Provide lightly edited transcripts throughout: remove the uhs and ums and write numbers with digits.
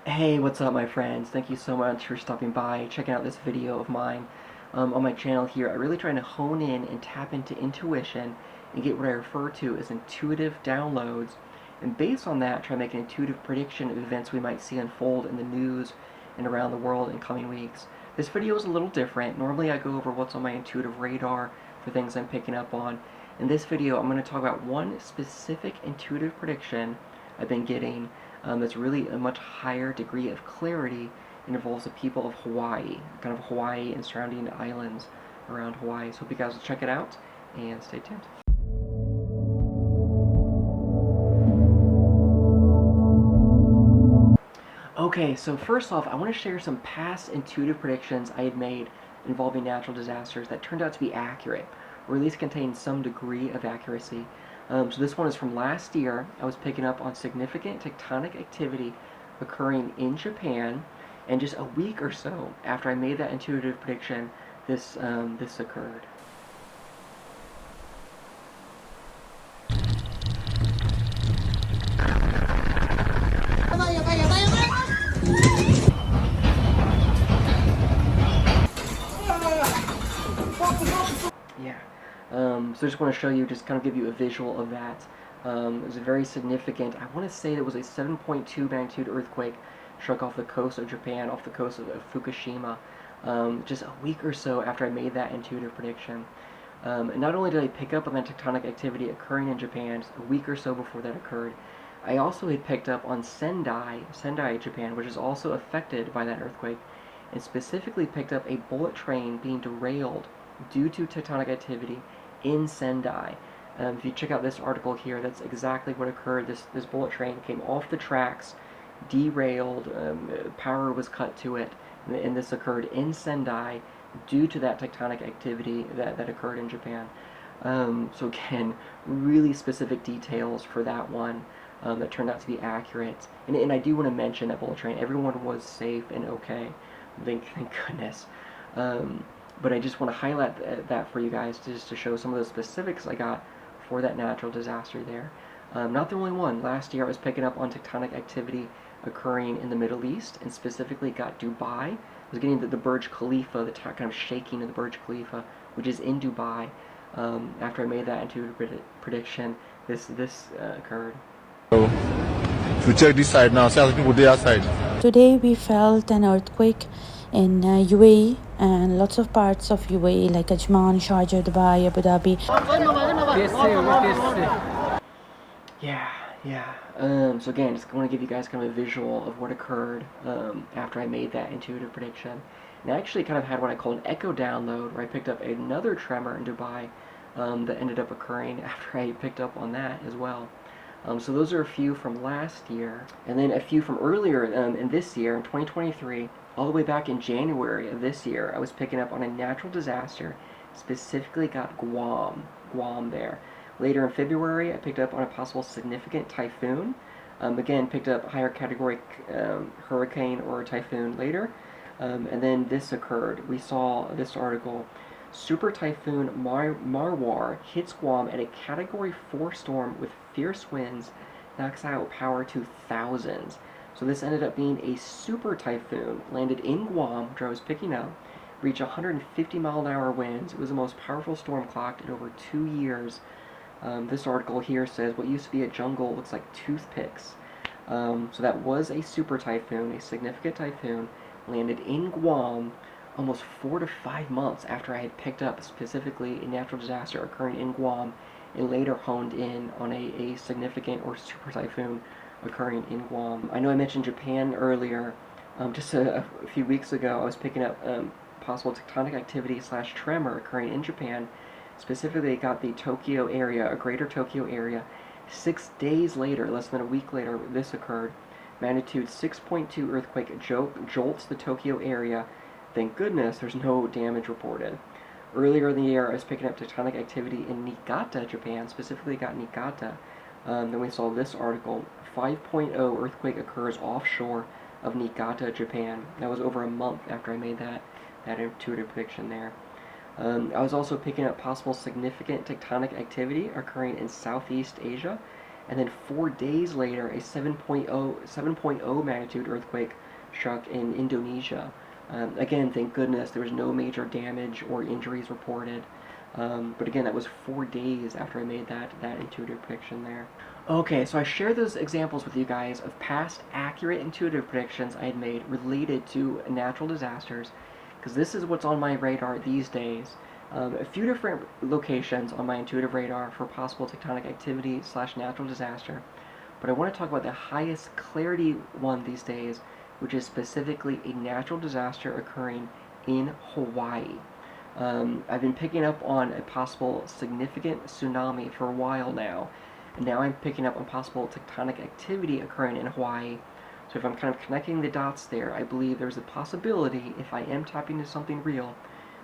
Hey, what's up my friends? Thank you so much for stopping by, checking out this video of mine on my channel here. I'm really trying to hone in and tap into intuition and get what I refer to as intuitive downloads, and based on that, try to make an intuitive prediction of events we might see unfold in the news and around the world in coming weeks. This video is a little different. Normally I go over what's on my intuitive radar for things I'm picking up on. In this video, I'm going to talk about one specific intuitive prediction I've been getting that's really a much higher degree of clarity and involves the people of Hawaii, kind of Hawaii and surrounding islands around Hawaii. So hope you guys will check it out and stay tuned. Okay, so first off, I want to share some past intuitive predictions I had made involving natural disasters that turned out to be accurate, or at least contain some degree of accuracy. So this one is from last year. I was picking up on significant tectonic activity occurring in Japan, and just a week or so after I made that intuitive prediction, this occurred. Yeah. So I just want to show you, just kind of give you a visual of that. It was a very significant, I want to say it was a 7.2 magnitude earthquake struck off the coast of Japan, off the coast of Fukushima, just a week or so after I made that intuitive prediction. And not only did I pick up on that tectonic activity occurring in Japan just a week or so before that occurred, I also had picked up on Sendai, Japan, which is also affected by that earthquake, and specifically picked up a bullet train being derailed due to tectonic activity in Sendai. If you check out this article here, that's exactly what occurred. This bullet train came off the tracks, derailed, power was cut to it, and this occurred in Sendai due to that tectonic activity that occurred in Japan. So again, really specific details for that one that turned out to be accurate. And I do want to mention that bullet train, everyone was safe and okay. Thank goodness. But I just want to highlight that for you guys, just to show some of the specifics I got for that natural disaster there. Not the only one. Last year I was picking up on tectonic activity occurring in the Middle East, and specifically got Dubai. I was getting the Burj Khalifa, the kind of shaking of the Burj Khalifa, which is in Dubai. After I made that intuitive prediction, this occurred. So, if you check this side now, see how people there outside. Today we felt an earthquake in UAE and lots of parts of UAE like Ajman, Sharjah, Dubai, Abu Dhabi. Yeah. So again, just want to give you guys kind of a visual of what occurred after I made that intuitive prediction. And I actually kind of had what I call an echo download, where I picked up another tremor in Dubai that ended up occurring after I picked up on that as well. So those are a few from last year, and then a few from earlier in this year, in 2023, all the way back in January of this year. I was picking up on a natural disaster, specifically got Guam there. Later in February, I picked up on a possible significant typhoon. Again, picked up higher category hurricane or typhoon later. And then this occurred. We saw this article. Super Typhoon Marwar hits Guam at a Category 4 storm with fierce winds, knocks out power to thousands. So this ended up being a super typhoon, landed in Guam, which I was picking up, reached 150-mile-an-hour winds. It was the most powerful storm clocked in over 2 years. This article here says what used to be a jungle looks like toothpicks. So that was a super typhoon, a significant typhoon, landed in Guam almost 4 to 5 months after I had picked up specifically a natural disaster occurring in Guam, and later honed in on a significant or super typhoon occurring in Guam. I know I mentioned Japan earlier. Just a few weeks ago, I was picking up possible tectonic activity / tremor occurring in Japan. Specifically, it got the Tokyo area, a greater Tokyo area. 6 days later, less than a week later, this occurred. Magnitude 6.2 earthquake jolts the Tokyo area. Thank goodness there's no damage reported. Earlier in the year, I was picking up tectonic activity in Niigata, Japan. Specifically got Niigata. Then we saw this article. 5.0 earthquake occurs offshore of Niigata, Japan. That was over a month after I made that intuitive prediction there. I was also picking up possible significant tectonic activity occurring in Southeast Asia. And then 4 days later, a 7.0 magnitude earthquake struck in Indonesia. Again, thank goodness there was no major damage or injuries reported. But again, that was 4 days after I made that intuitive prediction there. Okay, so I share those examples with you guys of past accurate intuitive predictions I had made related to natural disasters, because this is what's on my radar these days. A few different locations on my intuitive radar for possible tectonic activity / natural disaster, but I want to talk about the highest clarity one these days, which is specifically a natural disaster occurring in Hawaii. I've been picking up on a possible significant tsunami for a while now, and now I'm picking up on possible tectonic activity occurring in Hawaii. So if I'm kind of connecting the dots there, I believe there's a possibility, if I am tapping into something real,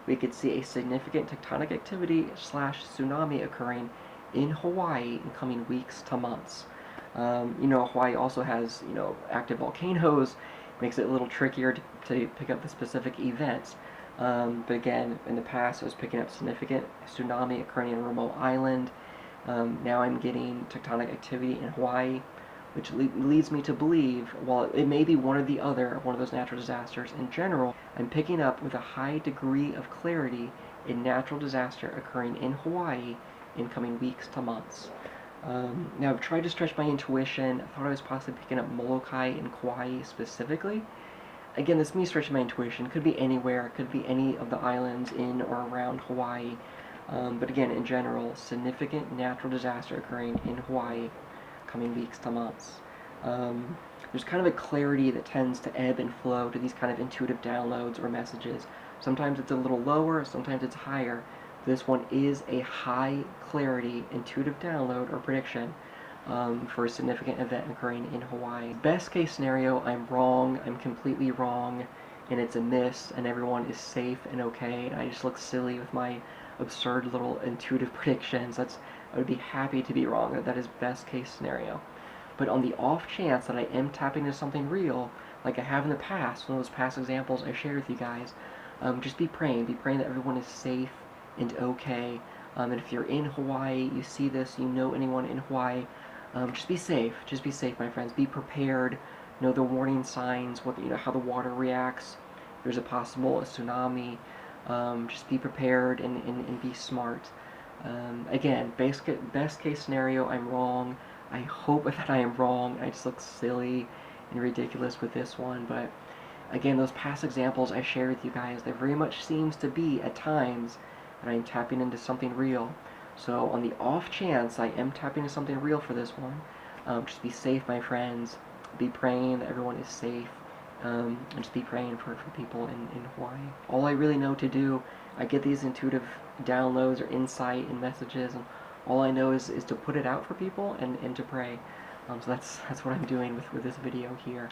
we could see a significant tectonic activity / tsunami occurring in Hawaii in coming weeks to months. Hawaii also has, active volcanoes, makes it a little trickier to pick up the specific events. But again, in the past, I was picking up significant tsunami occurring in a remote island. Now I'm getting tectonic activity in Hawaii, which leads me to believe, while it may be one or the other, one of those natural disasters in general, I'm picking up with a high degree of clarity a natural disaster occurring in Hawaii in coming weeks to months. Now I've tried to stretch my intuition. I thought I was possibly picking up Molokai and Kauai specifically. Again, this is me stretching my intuition. It could be anywhere. It could be any of the islands in or around Hawaii. But again, in general, significant natural disaster occurring in Hawaii coming weeks to months. There's kind of a clarity that tends to ebb and flow to these kind of intuitive downloads or messages. Sometimes it's a little lower, sometimes it's higher. This one is a high clarity intuitive download or prediction for a significant event occurring in Hawaii. Best case scenario, I'm wrong, I'm completely wrong, and it's a miss, and everyone is safe and okay, and I just look silly with my absurd little intuitive predictions. I would be happy to be wrong. That is best case scenario. But on the off chance that I am tapping into something real, like I have in the past, one of those past examples I shared with you guys, just be praying that everyone is safe and okay. And if you're in Hawaii, you see this, you know anyone in Hawaii, just be safe, my friends. Be prepared. Know the warning signs. How the water reacts. There's a possible tsunami. Just be prepared and be smart. Again, best case scenario, I'm wrong. I hope that I am wrong. I just look silly and ridiculous with this one, but again, those past examples I shared with you guys, there very much seems to be at times that I'm tapping into something real. So on the off chance I am tapping into something real for this one, just be safe, my friends. Be praying that everyone is safe. And just be praying for people in Hawaii. All I really know to do, I get these intuitive downloads or insight and messages, and all I know is to put it out for people and to pray. So that's what I'm doing with this video here.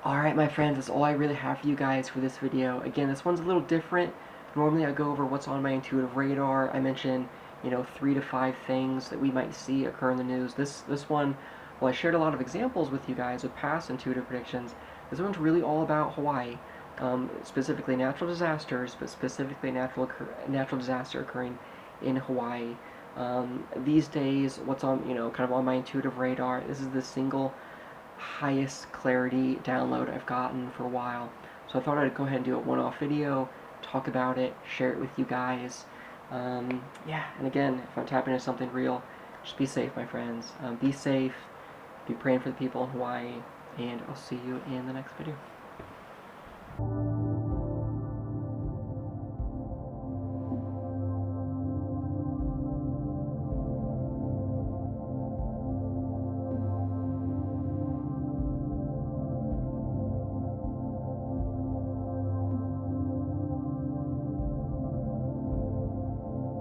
Alright, my friends, that's all I really have for you guys for this video. Again, this one's a little different. Normally I go over what's on my intuitive radar. I mention 3 to 5 things that we might see occur in the news. This one, well, I shared a lot of examples with you guys of past intuitive predictions. This one's really all about Hawaii, specifically natural disasters, but specifically natural disaster occurring in Hawaii. These days, what's on, kind of on my intuitive radar, this is the single highest clarity download I've gotten for a while. So I thought I'd go ahead and do a one-off video, talk about it, share it with you guys. Yeah, and again, if I'm tapping into something real, just be safe, my friends. Be safe, be praying for the people in Hawaii, and I'll see you in the next video.